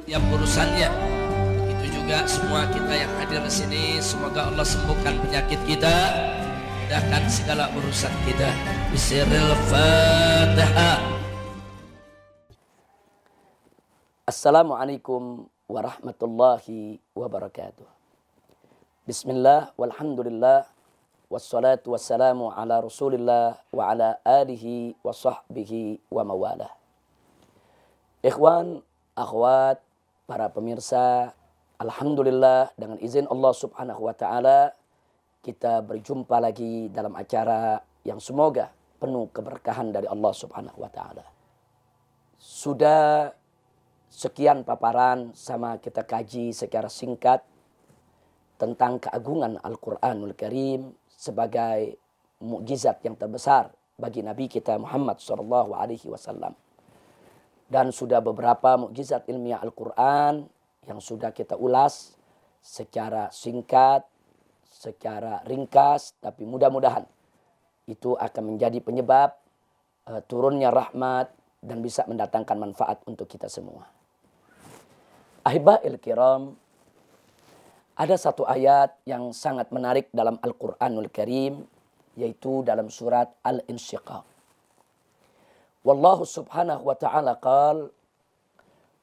setiap urusannya. Begitu juga semua kita yang hadir di sini, semoga Allah sembuhkan penyakit kita, mudahkan segala urusan kita. Bismillahirrahmanirrahim. Fatihah. Assalamualaikum warahmatullahi wabarakatuh. Bismillah walhamdulillah wassalatu wassalamu ala rasulillah wa ala alihi wa sahbihi wa mawalah. Ikhwan, akhwat, para pemirsa, alhamdulillah dengan izin Allah subhanahu wa ta'ala kita berjumpa lagi dalam acara yang semoga penuh keberkahan dari Allah subhanahu wa ta'ala. Sudah sekian paparan sama kita kaji secara singkat tentang keagungan Al-Quranul Karim sebagai mukjizat yang terbesar bagi Nabi kita Muhammad SAW. Dan sudah beberapa mukjizat ilmiah Al-Quran yang sudah kita ulas secara singkat, secara ringkas, tapi mudah-mudahan itu akan menjadi penyebab turunnya rahmat dan bisa mendatangkan manfaat untuk kita semua. Ahibahil kiram, ada satu ayat yang sangat menarik dalam Al-Quranul Karim, yaitu dalam surat Al-Insyiqaq. Wallahu subhanahu wa ta'ala qal,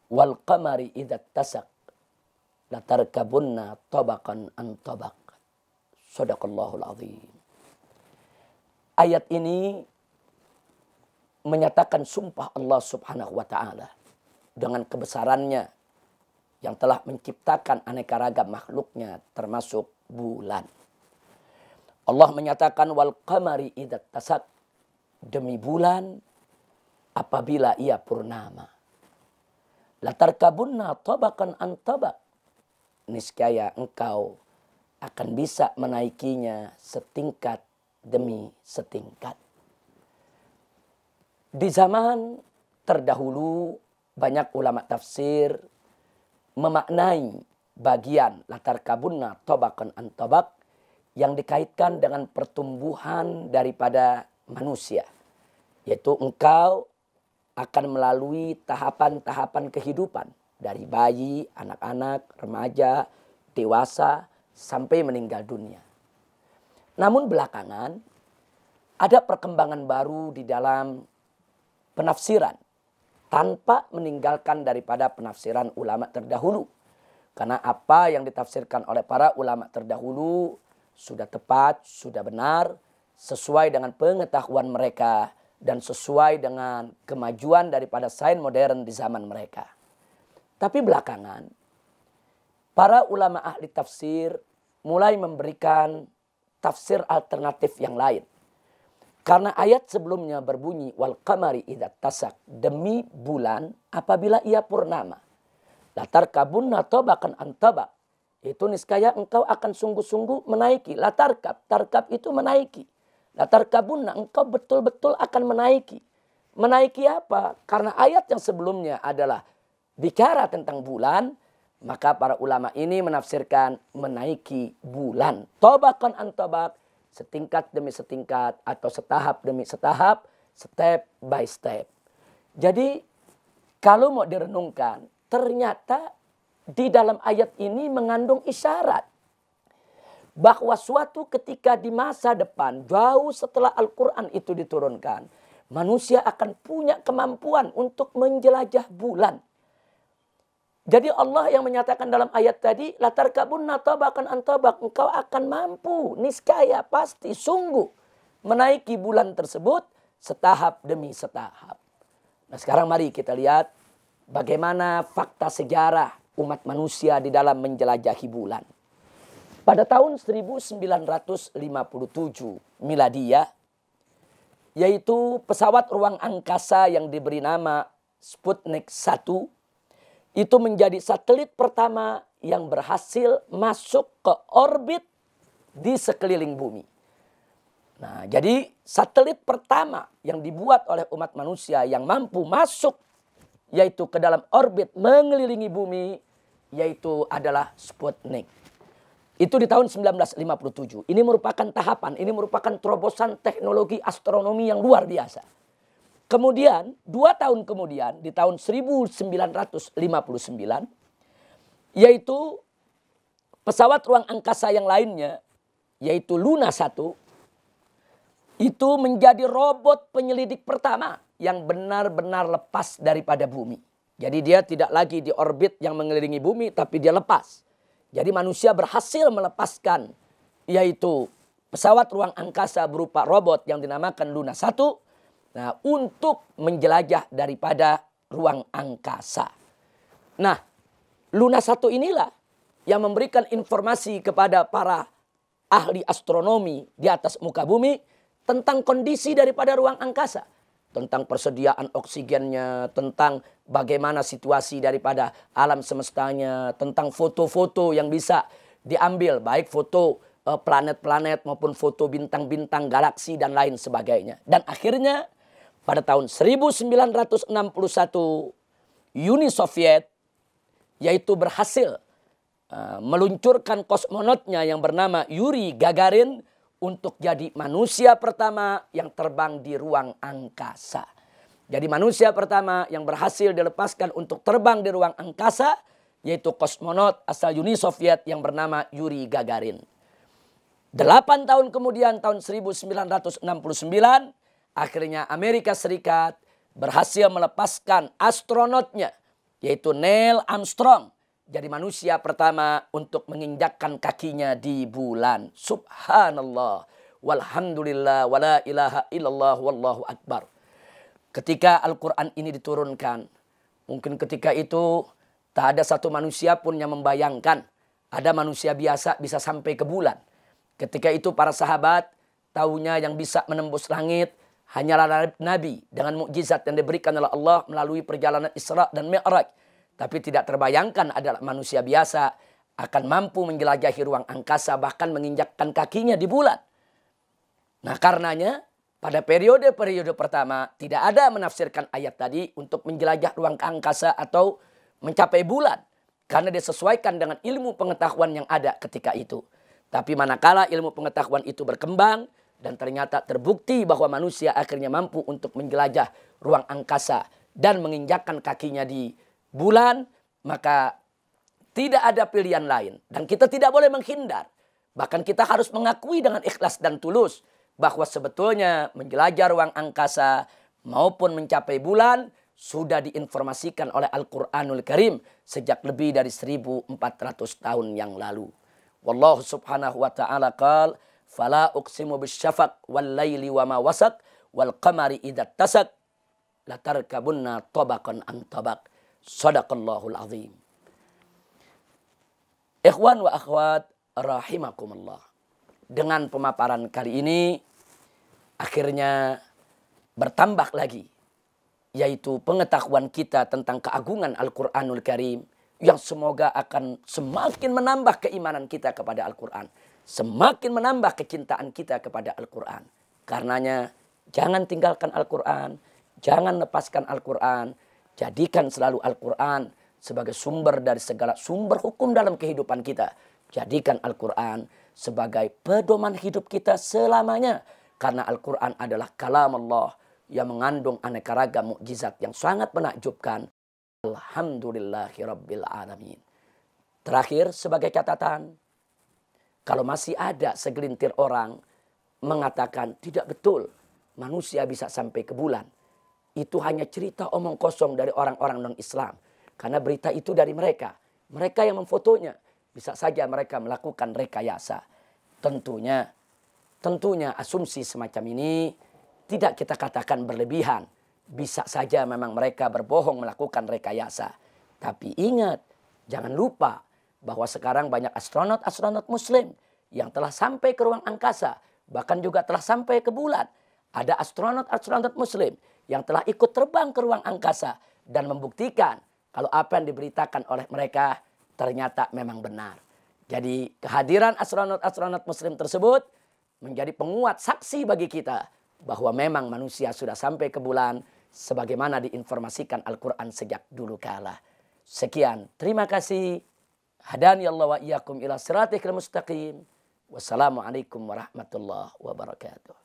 wal qamari idza tasak latarkabunna tabaqan an tabaq. Shadaqallahul azim. Ayat ini menyatakan sumpah Allah subhanahu wa ta'ala dengan kebesarannya yang telah menciptakan aneka ragam makhluknya termasuk bulan. Allah menyatakan wal qamari idza tasak, demi bulan apabila ia purnama. Latarkabunna tabaqan an tabaq, niscaya engkau akan bisa menaikinya setingkat demi setingkat. Di zaman terdahulu banyak ulama tafsir memaknai bagian latarkabunna tabaqan an tabaq yang dikaitkan dengan pertumbuhan daripada manusia, yaitu engkau akan melalui tahapan-tahapan kehidupan dari bayi, anak-anak, remaja, dewasa sampai meninggal dunia. Namun belakangan ada perkembangan baru di dalam penafsiran tanpa meninggalkan daripada penafsiran ulama terdahulu. Karena apa yang ditafsirkan oleh para ulama terdahulu sudah tepat, sudah benar, sesuai dengan pengetahuan mereka dan sesuai dengan kemajuan daripada sains modern di zaman mereka. Tapi belakangan para ulama ahli tafsir mulai memberikan tafsir alternatif yang lain. Karena ayat sebelumnya berbunyi wal qamari idza tasak, demi bulan apabila ia purnama. Latarkabunna tabaqan an tabaq, itu niscaya engkau akan sungguh-sungguh menaiki. Latarkab, tarkab itu menaiki. Latarkabunna, engkau betul-betul akan menaiki. Menaiki apa? Karena ayat yang sebelumnya adalah bicara tentang bulan, maka para ulama ini menafsirkan menaiki bulan. Tabaqan an tabaq, setingkat demi setingkat atau setahap demi setahap, step by step. Jadi kalau mau direnungkan, ternyata di dalam ayat ini mengandung isyarat bahwa suatu ketika di masa depan, jauh setelah Al-Quran itu diturunkan, manusia akan punya kemampuan untuk menjelajah bulan. Jadi Allah yang menyatakan dalam ayat tadi, latarkabunna tabaqan an tabaq, engkau akan mampu, niscaya, pasti, sungguh menaiki bulan tersebut setahap demi setahap. Nah sekarang mari kita lihat bagaimana fakta sejarah umat manusia di dalam menjelajahi bulan. Pada tahun 1957 Miladiyah, yaitu pesawat ruang angkasa yang diberi nama Sputnik 1, itu menjadi satelit pertama yang berhasil masuk ke orbit di sekeliling bumi. Nah, jadi satelit pertama yang dibuat oleh umat manusia yang mampu masuk yaitu ke dalam orbit mengelilingi bumi, yaitu adalah Sputnik. Itu di tahun 1957. Ini merupakan tahapan, ini merupakan terobosan teknologi astronomi yang luar biasa. Kemudian 2 tahun kemudian di tahun 1959 yaitu pesawat ruang angkasa yang lainnya yaitu Luna 1 itu menjadi robot penyelidik pertama yang benar-benar lepas daripada bumi. Jadi dia tidak lagi di orbit yang mengelilingi bumi tapi dia lepas. Jadi manusia berhasil melepaskan yaitu pesawat ruang angkasa berupa robot yang dinamakan Luna 1. Nah, untuk menjelajah daripada ruang angkasa. Nah, Luna 1 inilah yang memberikan informasi kepada para ahli astronomi di atas muka bumi tentang kondisi daripada ruang angkasa. Tentang persediaan oksigennya, tentang bagaimana situasi daripada alam semestanya, tentang foto-foto yang bisa diambil, baik foto planet-planet maupun foto bintang-bintang, galaksi dan lain sebagainya. Dan akhirnya pada tahun 1961 Uni Soviet yaitu berhasil meluncurkan kosmonotnya yang bernama Yuri Gagarin untuk jadi manusia pertama yang terbang di ruang angkasa. Jadi manusia pertama yang berhasil dilepaskan untuk terbang di ruang angkasa yaitu kosmonot asal Uni Soviet yang bernama Yuri Gagarin. 8 tahun kemudian tahun 1969 akhirnya Amerika Serikat berhasil melepaskan astronotnya yaitu Neil Armstrong jadi manusia pertama untuk menginjakkan kakinya di bulan. Subhanallah walhamdulillah wala ilaha illallah wallahu akbar. Ketika Al-Quran ini diturunkan, mungkin ketika itu tak ada satu manusia pun yang membayangkan ada manusia biasa bisa sampai ke bulan. Ketika itu para sahabat taunya yang bisa menembus langit hanyalah Nabi dengan mukjizat yang diberikan oleh Allah melalui perjalanan Isra dan Mi'raj. Tapi tidak terbayangkan adalah manusia biasa akan mampu menjelajahi ruang angkasa bahkan menginjakkan kakinya di bulan. Nah karenanya pada periode-periode pertama tidak ada menafsirkan ayat tadi untuk menjelajah ruang angkasa atau mencapai bulan. Karena disesuaikan dengan ilmu pengetahuan yang ada ketika itu. Tapi manakala ilmu pengetahuan itu berkembang dan ternyata terbukti bahwa manusia akhirnya mampu untuk menjelajah ruang angkasa dan menginjakkan kakinya di bulan, maka tidak ada pilihan lain. Dan kita tidak boleh menghindar. Bahkan kita harus mengakui dengan ikhlas dan tulus bahwa sebetulnya menjelajah ruang angkasa maupun mencapai bulan sudah diinformasikan oleh Al-Quranul Karim sejak lebih dari 1400 tahun yang lalu. Wallahu subhanahu wa ta'ala qala fala uqsimu bisyafaq wal laili wa ma wasaq wal qamari idza tasak la tarkabunna tabaqan an tabaq. Shadaqallahul azim. Ikhwan wa akhwat rahimakumullah. Dengan pemaparan kali ini akhirnya bertambah lagi yaitu pengetahuan kita tentang keagungan Al-Qur'anul Karim yang semoga akan semakin menambah keimanan kita kepada Al-Quran. Semakin menambah kecintaan kita kepada Al-Quran. Karenanya jangan tinggalkan Al-Quran. Jangan lepaskan Al-Quran. Jadikan selalu Al-Quran sebagai sumber dari segala sumber hukum dalam kehidupan kita. Jadikan Al-Quran sebagai pedoman hidup kita selamanya. Karena Al-Quran adalah kalam Allah yang mengandung aneka ragam mukjizat yang sangat menakjubkan. Alhamdulillahirabbil alamin. Terakhir sebagai catatan, kalau masih ada segelintir orang mengatakan tidak betul manusia bisa sampai ke bulan, itu hanya cerita omong kosong dari orang-orang non-Islam. Karena berita itu dari mereka. Mereka yang memfotonya. Bisa saja mereka melakukan rekayasa. Tentunya asumsi semacam ini tidak kita katakan berlebihan. Bisa saja memang mereka berbohong melakukan rekayasa. Tapi ingat, jangan lupa bahwa sekarang banyak astronot-astronot muslim yang telah sampai ke ruang angkasa. Bahkan juga telah sampai ke bulan. Ada astronot-astronot muslim yang telah ikut terbang ke ruang angkasa. Dan membuktikan kalau apa yang diberitakan oleh mereka ternyata memang benar. Jadi kehadiran astronot-astronot muslim tersebut menjadi penguat saksi bagi kita. Bahwa memang manusia sudah sampai ke bulan. Sebagaimana diinformasikan Al-Quran sejak dulu kala. Sekian, terima kasih. Hadani Allah wa iyyakum ila siratikal mustaqim. Wassalamualaikum warahmatullahi wabarakatuh.